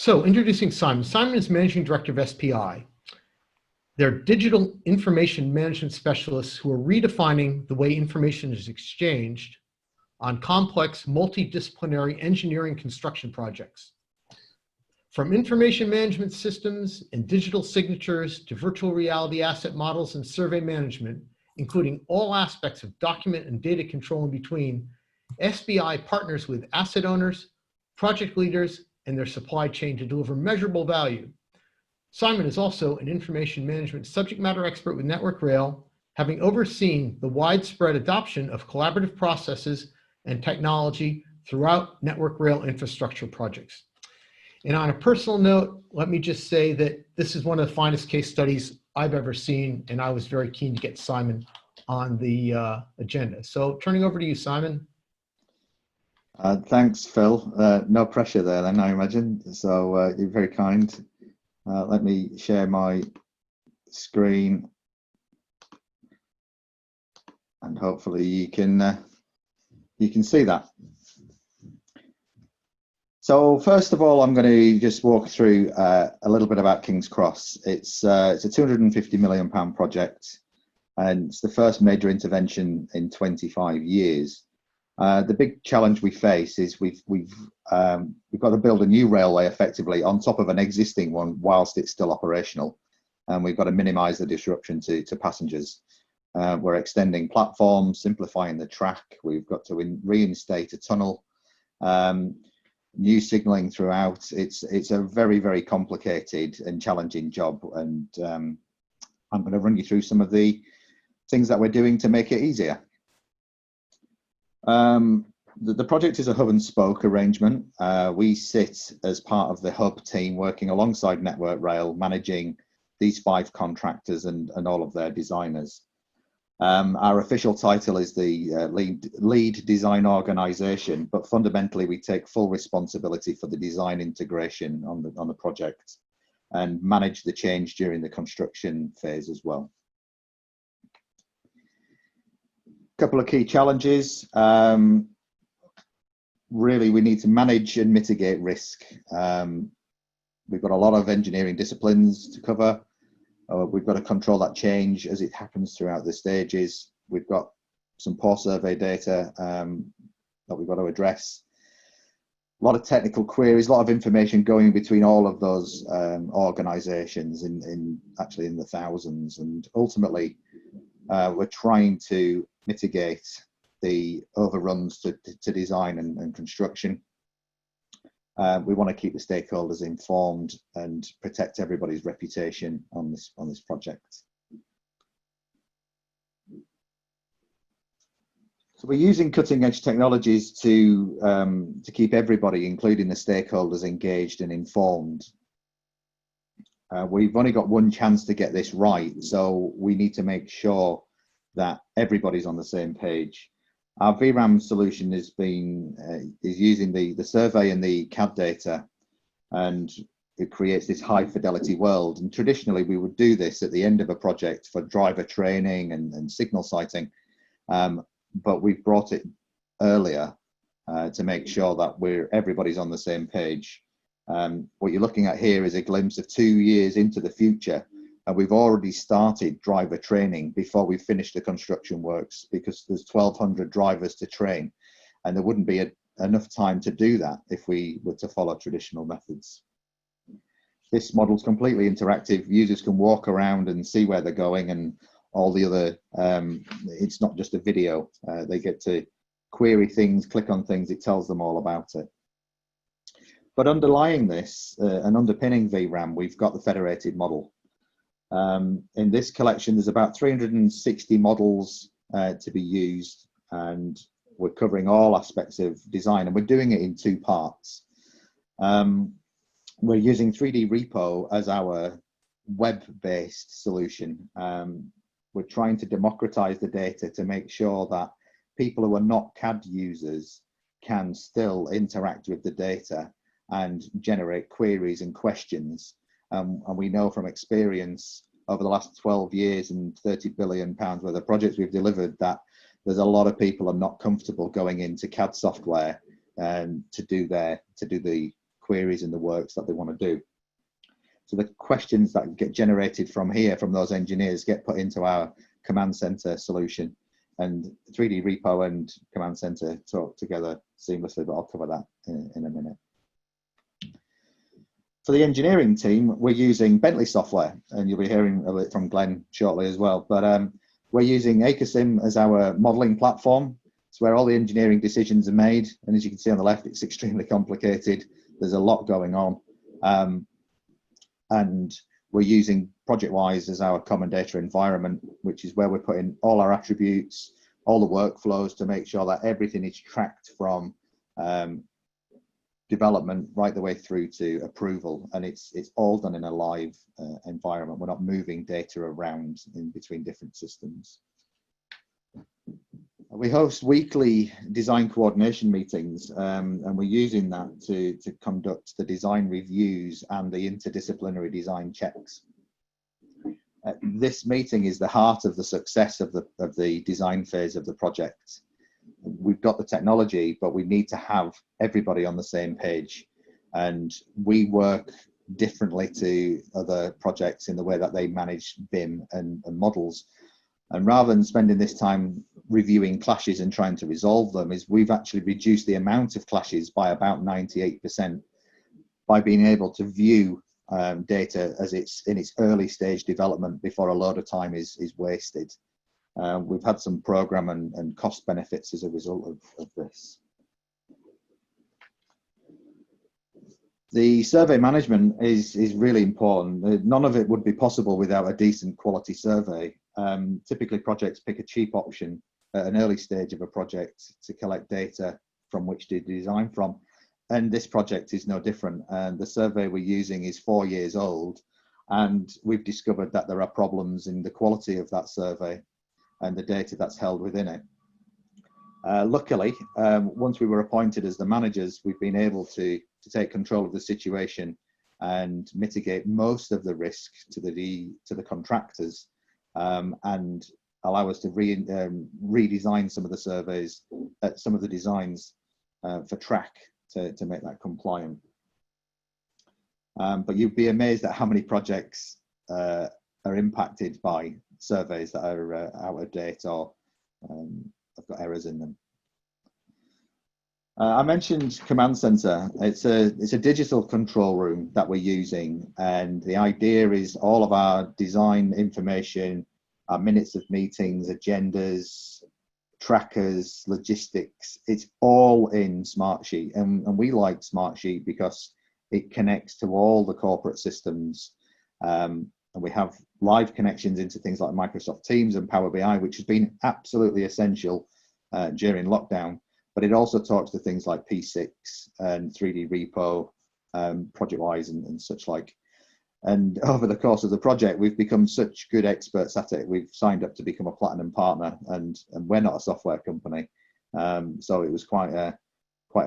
So introducing Simon. Simon is Managing Director of SPI. They're digital information management specialists who are redefining the way information is exchanged on complex multidisciplinary engineering construction projects. From information management systems and digital signatures to virtual reality asset models and survey management, including all aspects of document and data control in between, SBI partners with asset owners, project leaders, and their supply chain to deliver measurable value. Simon is also an information management subject matter expert with Network Rail, having overseen the widespread adoption of collaborative processes and technology throughout Network Rail infrastructure projects. And on a personal note, let me just say that this is one of the finest case studies I've ever seen, and I was very keen to get Simon on the agenda. So turning over to you, Simon. Thanks, Phil. No pressure there then, I imagine. So you're very kind. Let me share my screen, and hopefully you can see that. So first of all, I'm going to just walk through a little bit about King's Cross. It's a £250 million project, and it's the first major intervention in 25 years. The big challenge we face is we've got to build a new railway effectively on top of an existing one whilst it's still operational, and we've got to minimise the disruption to passengers. We're extending platforms, simplifying the track. We've got to reinstate a tunnel. New signalling throughout. It's a very, very complicated and challenging job, and I'm going to run you through some of the things that we're doing to make it easier. The project is a hub and spoke arrangement. We sit as part of the hub team working alongside Network Rail, managing these 5 contractors and all of their designers. Our official title is the lead design organisation, but fundamentally we take full responsibility for the design integration on the project and manage the change during the construction phase as well. Couple of key challenges. Really, we need to manage and mitigate risk. We've got a lot of engineering disciplines to cover. We've got to control that change as it happens throughout the stages. We've got some poor survey data that we've got to address. A lot of technical queries, a lot of information going between all of those organisations actually in the thousands. And ultimately, we're trying to mitigate the overruns to design and construction. We want to keep the stakeholders informed and protect everybody's reputation on this project. So we're using cutting-edge technologies to keep everybody, including the stakeholders, engaged and informed. We've only got one chance to get this right, so we need to make sure that everybody's on the same page. Our VRAM solution is using the survey and the CAD data, and it creates this high fidelity world. And traditionally we would do this at the end of a project for driver training and signal sighting, but we've brought it earlier to make sure that everybody's on the same page. What you're looking at here is a glimpse of 2 years into the future. And we've already started driver training before we finished the construction works, because there's 1,200 drivers to train, and there wouldn't be enough time to do that if we were to follow traditional methods. This model is completely interactive. Users can walk around and see where they're going, and all the other, it's not just a video. They get to query things, click on things, it tells them all about it. But underlying this and underpinning VRAM, we've got the federated model. In this collection, there's about 360 models to be used, and we're covering all aspects of design, and we're doing it in 2 parts. We're using 3D Repo as our web-based solution. We're trying to democratize the data to make sure that people who are not CAD users can still interact with the data and generate queries and questions. And we know from experience over the last 12 years and £30 billion worth of projects we've delivered that there's a lot of people are not comfortable going into CAD software to do the queries in the works that they want to do. So the questions that get generated from here, from those engineers, get put into our command center solution, and 3D Repo and command center talk together seamlessly, but I'll cover that in a minute. For the engineering team, we're using Bentley software, and you'll be hearing a bit from Glenn shortly as well. But we're using ACOSIM as our modeling platform. It's where all the engineering decisions are made. And as you can see on the left, it's extremely complicated. There's a lot going on. And we're using ProjectWise as our common data environment, which is where we're putting all our attributes, all the workflows to make sure that everything is tracked from development right the way through to approval, and it's all done in a live environment. We're not moving data around in between different systems. We host weekly design coordination meetings, and we're using that to conduct the design reviews and the interdisciplinary design checks. This meeting is the heart of the success of the design phase of the project. We've got the technology, but we need to have everybody on the same page. And we work differently to other projects in the way that they manage BIM and models. And rather than spending this time reviewing clashes and trying to resolve them, we've actually reduced the amount of clashes by about 98% by being able to view data as it's in its early stage development before a load of time is wasted. We've had some program and cost benefits as a result of this. The survey management is really important. None of it would be possible without a decent quality survey. Typically projects pick a cheap option at an early stage of a project to collect data from which to design from. And this project is no different. And the survey we're using is 4 years old. And we've discovered that there are problems in the quality of that survey and the data that's held within it. Luckily, once we were appointed as the managers, we've been able to take control of the situation and mitigate most of the risk to the contractors, and allow us to redesign some of the surveys, some of the designs for track to make that compliant. But you'd be amazed at how many projects are impacted by surveys that are out of date or have got errors in them. I mentioned command center. It's a digital control room that we're using, and the idea is all of our design information, our minutes of meetings, agendas, trackers, logistics, it's all in Smartsheet, and we like Smartsheet because it connects to all the corporate systems, and we have live connections into things like Microsoft Teams and Power BI, which has been absolutely essential during lockdown. But it also talks to things like P6 and 3D Repo, ProjectWise and such like. And over the course of the project, we've become such good experts at it. We've signed up to become a platinum partner, and we're not a software company. So it was quite a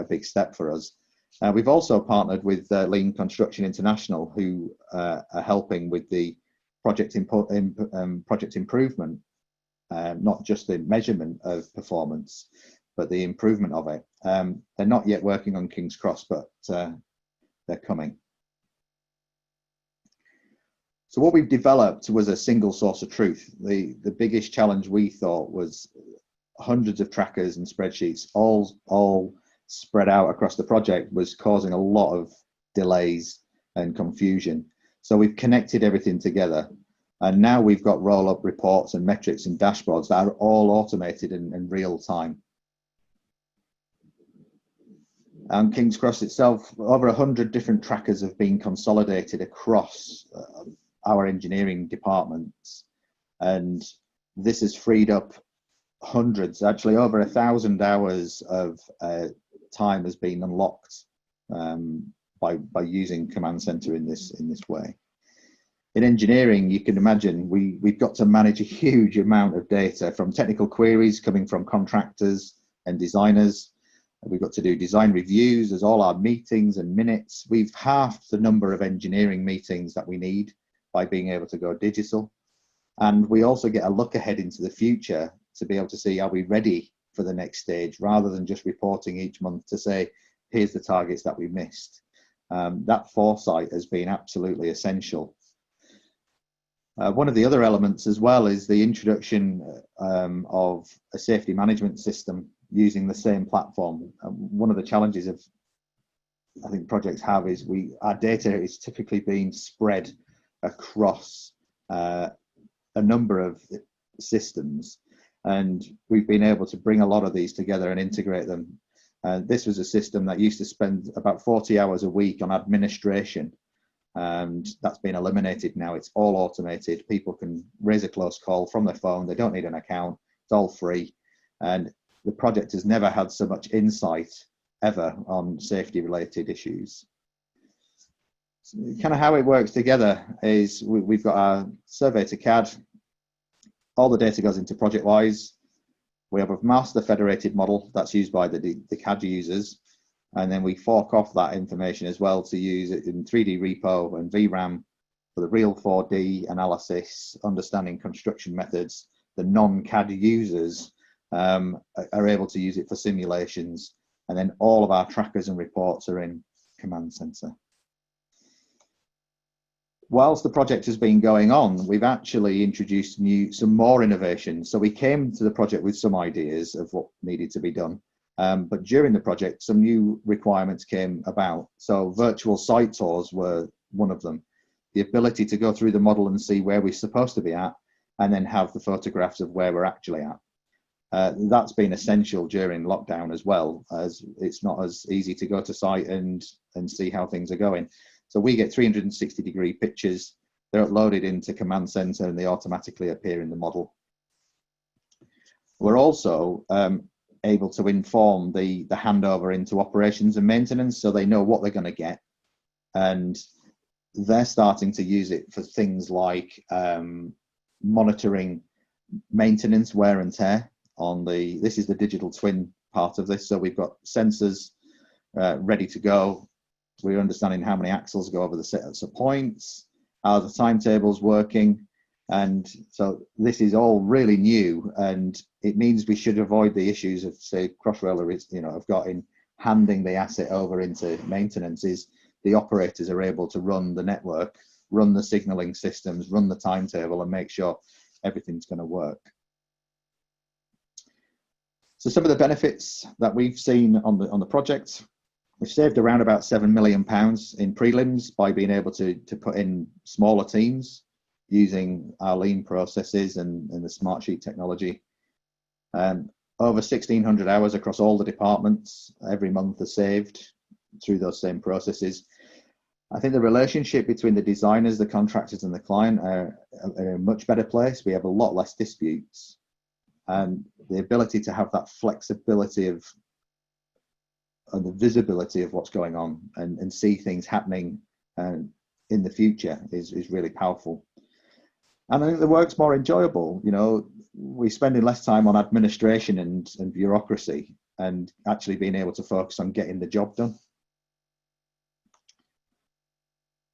big step for us. We've also partnered with Lean Construction International, who are helping with the project improvement, not just the measurement of performance, but the improvement of it. They're not yet working on King's Cross, but they're coming. So what we've developed was a single source of truth. The biggest challenge we thought was hundreds of trackers and spreadsheets all spread out across the project was causing a lot of delays and confusion. So we've connected everything together, and now we've got roll-up reports and metrics and dashboards that are all automated in real time. And King's Cross itself, over 100 different trackers have been consolidated across our engineering departments, and this has freed up hundreds, actually over 1,000 hours of time has been unlocked by using Command Center in this way. In engineering, you can imagine we've got to manage a huge amount of data from technical queries coming from contractors and designers. We've got to do design reviews. There's all our meetings and minutes. We've halved the number of engineering meetings that we need by being able to go digital. And we also get a look ahead into the future to be able to see, are we ready for the next stage, rather than just reporting each month to say, here's the targets that we missed. That foresight has been absolutely essential. One of the other elements as well is the introduction of a safety management system using the same platform. One of the challenges of, I think, projects have is our data is typically being spread across a number of systems, and we've been able to bring a lot of these together and integrate them. This was a system that used to spend about 40 hours a week on administration, and that's been eliminated now. It's all automated. People can raise a close call from their phone. They don't need an account. It's all free, and the project has never had so much insight ever on safety related issues. So kind of how it works together is we've got our survey to CAD. All the data goes into ProjectWise. We have a master federated model that's used by the CAD users, and then we fork off that information as well to use it in 3D repo and VRAM for the real 4D analysis, understanding construction methods. The non-CAD users are able to use it for simulations, and then all of our trackers and reports are in Command Center. Whilst the project has been going on, we've actually introduced some more innovations. So we came to the project with some ideas of what needed to be done, but during the project, some new requirements came about. So virtual site tours were one of them. The ability to go through the model and see where we're supposed to be at, and then have the photographs of where we're actually at. That's been essential during lockdown as well, as it's not as easy to go to site and see how things are going. So we get 360-degree pictures. They're uploaded into Command Center and they automatically appear in the model. We're also able to inform the handover into operations and maintenance, so they know what they're going to get. And they're starting to use it for things like monitoring maintenance, wear and tear on this is the digital twin part of this. So we've got sensors ready to go. We're understanding how many axles go over the sets of points, how the timetable's working. And so this is all really new, and it means we should avoid the issues of, say, Crossrail have got in handing the asset over into maintenance. Is the operators are able to run the network, run the signaling systems, run the timetable, and make sure everything's going to work. So some of the benefits that we've seen on the project: we've saved around about £7 million in prelims by being able to put in smaller teams using our lean processes and the Smartsheet technology. Over 1,600 hours across all the departments every month are saved through those same processes. I think the relationship between the designers, the contractors, and the client are in a much better place. We have a lot less disputes, and the ability to have that flexibility and the visibility of what's going on and see things happening in the future is really powerful. And I think the work's more enjoyable. We're spending less time on administration and bureaucracy, and actually being able to focus on getting the job done.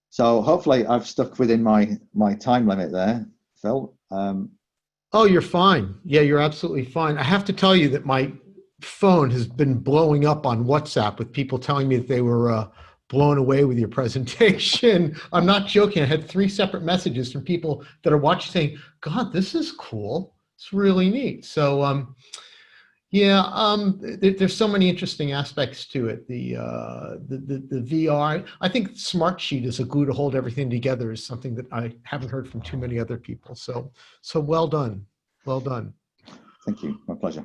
So hopefully I've stuck within my time limit there, Phil. Oh, you're fine. Yeah, you're absolutely fine. I have to tell you that my phone has been blowing up on WhatsApp with people telling me that they were blown away with your presentation. I'm not joking. I had 3 separate messages from people that are watching saying, God, this is cool. It's really neat. So there's so many interesting aspects to it. The VR, I think Smartsheet is a glue to hold everything together, is something that I haven't heard from too many other people. So well done. Well done. Thank you. My pleasure.